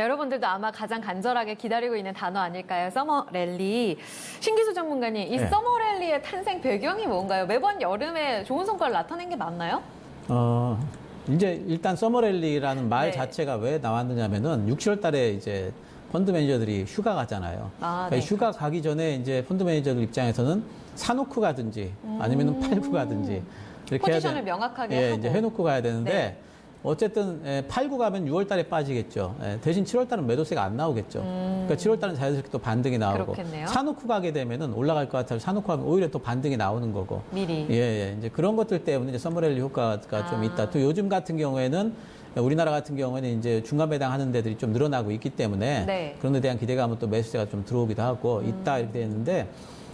여러분들도 아마 가장 간절하게 기다리고 있는 단어 아닐까요? 서머 랠리. 신기수 전문가님, 이 네. 서머 랠리의 탄생 배경이 뭔가요? 매번 여름에 좋은 성과를 나타낸 게 맞나요? 이제 일단 서머랠리라는 말 네. 자체가 왜 나왔느냐면은 6, 7월 달에 이제 펀드 매니저들이 휴가 가잖아요. 그러니까 네, 휴가 그렇죠. 가기 전에 이제 펀드 매니저들 입장에서는 사놓고 가든지 아니면은 팔고 가든지 이렇게 포지션을 해야 명확하게 예, 하고. 이제 해놓고 가야 되는데 네. 어쨌든 팔고 가면 6월 달에 빠지겠죠. 대신 7월 달은 매도세가 안 나오겠죠. 그러니까 7월 달은 자연스럽게 또 반등이 나오고 그렇겠네요. 사놓고 가게 되면은 올라갈 것 같아서 사놓고 가면 오히려 또 반등이 나오는 거고. 미리. 예, 이제 그런 것들 때문에 이제 서머랠리 효과가 좀 있다. 또 요즘 같은 경우에는 우리나라 같은 경우에는 이제 중간 배당하는 데들이 좀 늘어나고 있기 때문에 네. 그런 데 대한 기대감은 또 매수세가 좀 들어오기도 하고 있다 이렇게 되어 있는데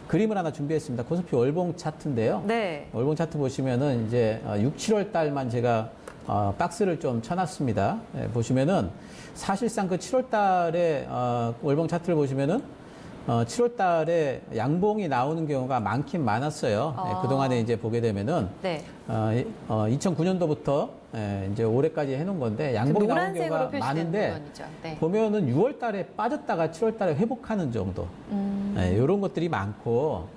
그림을 하나 준비했습니다. 코스피 월봉 차트인데요. 네. 월봉 차트 보시면은 이제 6, 7월 달만 제가 박스를 좀 쳐놨습니다. 예, 보시면은 사실상 그 7월 달에 월봉 차트를 보시면은 7월 달에 양봉이 나오는 경우가 많긴 많았어요. 예, 그동안에 이제 보게 되면은 네. 2009년도부터 이제 올해까지 해놓은 건데 양봉이 나오는 노란색으로 경우가 표시된 많은데 부분이죠. 네. 보면은 6월 달에 빠졌다가 7월 달에 회복하는 정도. 이런 것들이 많고,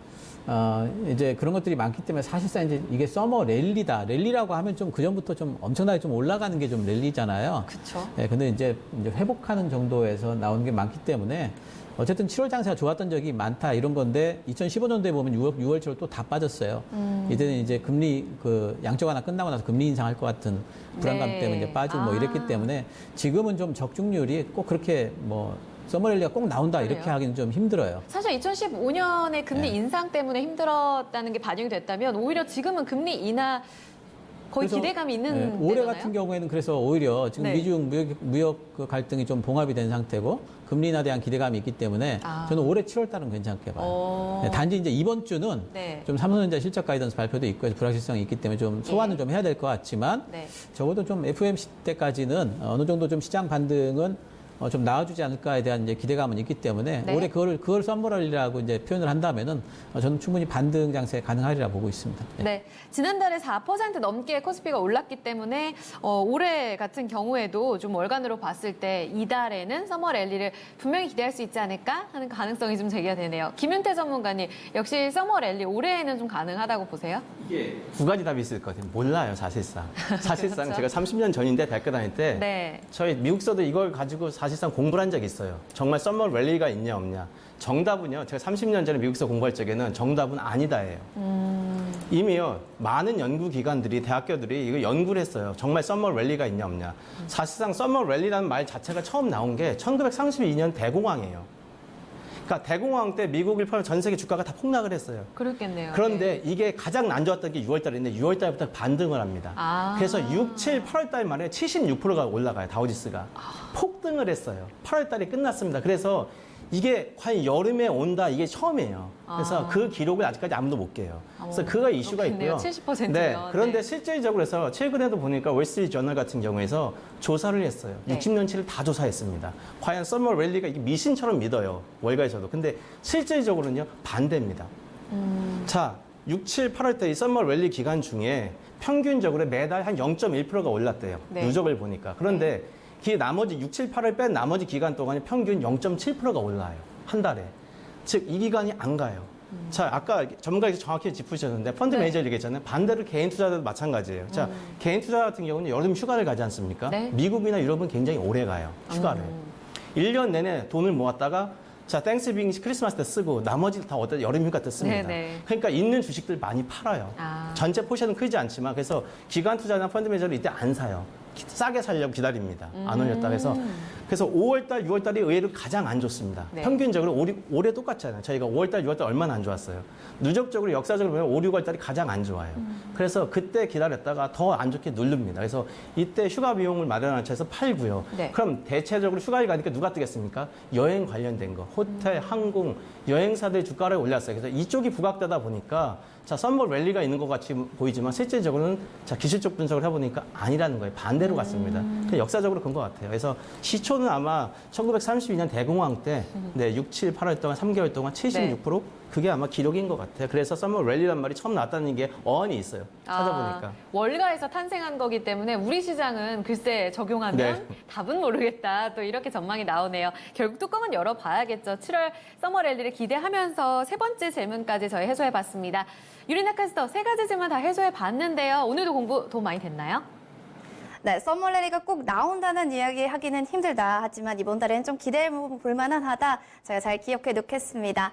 이제 그런 것들이 많기 때문에 사실상 이제 이게 서머 랠리다. 랠리라고 하면 좀 그전부터 좀 엄청나게 좀 올라가는 게 좀 랠리잖아요. 그쵸. 근데 이제 회복하는 정도에서 나오는 게 많기 때문에 어쨌든 7월 장세가 좋았던 적이 많다 이런 건데 2015년도에 보면 6월, 7월 또 다 빠졌어요. 이때는 이제 금리 그 양적 완화 끝나고 나서 금리 인상할 것 같은 불안감 네. 때문에 이제 빠지고 뭐 이랬기 때문에 지금은 좀 적중률이 꼭 그렇게 뭐 서머랠리가 꼭 나온다 이렇게 그래요? 하기는 좀 힘들어요. 사실 2015년에 금리 네. 인상 때문에 힘들었다는 게 반영이 됐다면 오히려 지금은 금리 인하 거의 그래서, 기대감이 있는 올해 때잖아요? 같은 경우에는 그래서 오히려 지금 네. 미중 무역 그 갈등이 좀 봉합이 된 상태고 금리 인하에 대한 기대감이 있기 때문에 저는 올해 7월 달은 괜찮게 봐요. 단지 이제 이번 주는 네. 좀 삼성전자 실적 가이던스 발표도 있고 해서 불확실성이 있기 때문에 좀 소화는 좀 해야 될 것 같지만 네. 적어도 좀 FOMC 때까지는 어느 정도 좀 시장 반등은 좀 나와주지 않을까에 대한 이제 기대감은 있기 때문에 네. 올해 그걸 서머럴이라고 이제 표현을 한다면은 저는 충분히 반등 장세 가능하리라 보고 있습니다. 네. 지난달에 4% 넘게 코스피가 올랐기 때문에 올해 같은 경우에도 좀 월간으로 봤을 때 이달에는 서머 랠리를 분명히 기대할 수 있지 않을까 하는 가능성이 좀 제기가 되네요. 김윤태 전문가님, 역시 서머 랠리 올해에는 좀 가능하다고 보세요? 이게 두 가지 답이 있을 것 같아요. 몰라요, 사실상. 사실상 그렇죠? 제가 30년 전인데 대학교 다닐 때 네. 저희 미국서도 이걸 가지고 사실상 공부를 한 적이 있어요. 정말 서머 랠리가 있냐 없냐. 정답은요. 제가 30년 전에 미국서 공부할 적에는 정답은 아니다예요. 이미요. 많은 연구기관들이 대학교들이 이거 연구를 했어요. 정말 서머 랠리가 있냐 없냐. 사실상 서머 랠리라는 말 자체가 처음 나온 게 1932년 대공황이에요. 그러니까 대공황 때 미국을 포함해 전 세계 주가가 다 폭락을 했어요. 그렇겠네요. 그런데 이게 가장 안 좋았던 게 6월 달인데 6월 달부터 반등을 합니다. 그래서 6, 7, 8월 달 만에 76%가 올라가요. 다우지수가. 폭등을 했어요. 8월 달이 끝났습니다. 그래서 이게 과연 여름에 온다 이게 처음이에요. 그래서 그 기록을 아직까지 아무도 못 깨요. 그래서 그거 이슈가 그렇겠네요. 있고요. 70%요. 네. 그런데 네. 실질적으로 해서 최근에도 보니까 월스트리트 저널 같은 경우에서 조사를 했어요. 네. 60년치를 다 조사했습니다. 과연 서머 랠리가 이게 미신처럼 믿어요. 월가에서도. 근데 실질적으로는요 반대입니다. 자, 6, 7, 8월 때 이 서머 랠리 기간 중에 평균적으로 매달 한 0.1%가 올랐대요. 네. 누적을 보니까. 그런데 그 나머지 6, 7, 8월 뺀 나머지 기간 동안에 평균 0.7%가 올라요. 한 달에. 즉, 이 기간이 안 가요. 자, 아까 전문가께서 정확히 짚으셨는데 펀드 네. 매니저 얘기했잖아요. 반대로 개인 투자도 마찬가지예요. 자, 개인 투자 같은 경우는 여름 휴가를 가지 않습니까? 네. 미국이나 유럽은 굉장히 오래 가요. 휴가를. 1년 내내 돈을 모았다가 자, 땡스기빙 크리스마스 때 쓰고 나머지 다 어떤 여름 휴가 때 씁니다. 네네. 그러니까 있는 주식들 많이 팔아요. 전체 포션은 크지 않지만 그래서 기관 투자나 펀드 매니저는 이때 안 사요. 싸게 살려고 기다립니다. 안 올렸다 해서. 그래서 5월달, 6월달이 의외로 가장 안 좋습니다. 네. 평균적으로 올해 똑같잖아요. 저희가 5월달, 6월달 얼마나 안 좋았어요. 누적적으로 역사적으로 보면 5, 6월달이 가장 안 좋아요. 그래서 그때 기다렸다가 더 안 좋게 누릅니다. 그래서 이때 휴가 비용을 마련한 채에서 팔고요. 네. 그럼 대체적으로 휴가를 가니까 누가 뜨겠습니까? 여행 관련된 거, 호텔, 항공, 여행사들 주가를 올렸어요. 그래서 이쪽이 부각되다 보니까 자, 썸머 랠리가 있는 것 같이 보이지만 실질적으로는 자, 기술적 분석을 해보니까 아니라는 거예요. 반대로 갔습니다. 그냥 역사적으로 그런 것 같아요. 그래서 시초 최초는 아마 1932년 대공황 때, 네, 6, 7, 8월 동안 3개월 동안 76%? 그게 아마 기록인 것 같아요. 그래서 서머 랠리란 말이 처음 나왔다는 게 어원이 있어요. 찾아보니까. 월가에서 탄생한 거기 때문에 우리 시장은 글쎄 적용하면 네. 답은 모르겠다. 또 이렇게 전망이 나오네요. 결국 뚜껑은 열어봐야겠죠. 7월 서머 랠리를 기대하면서 세 번째 질문까지 저희 해소해봤습니다. 유리나 캐스터 세 가지 질문 다 해소해봤는데요. 오늘도 공부 도움 많이 됐나요? 네, 서머랠리가 꼭 나온다는 이야기 하기는 힘들다. 하지만 이번 달에는 좀 기대해 볼 만한 하다. 제가 잘 기억해 놓겠습니다.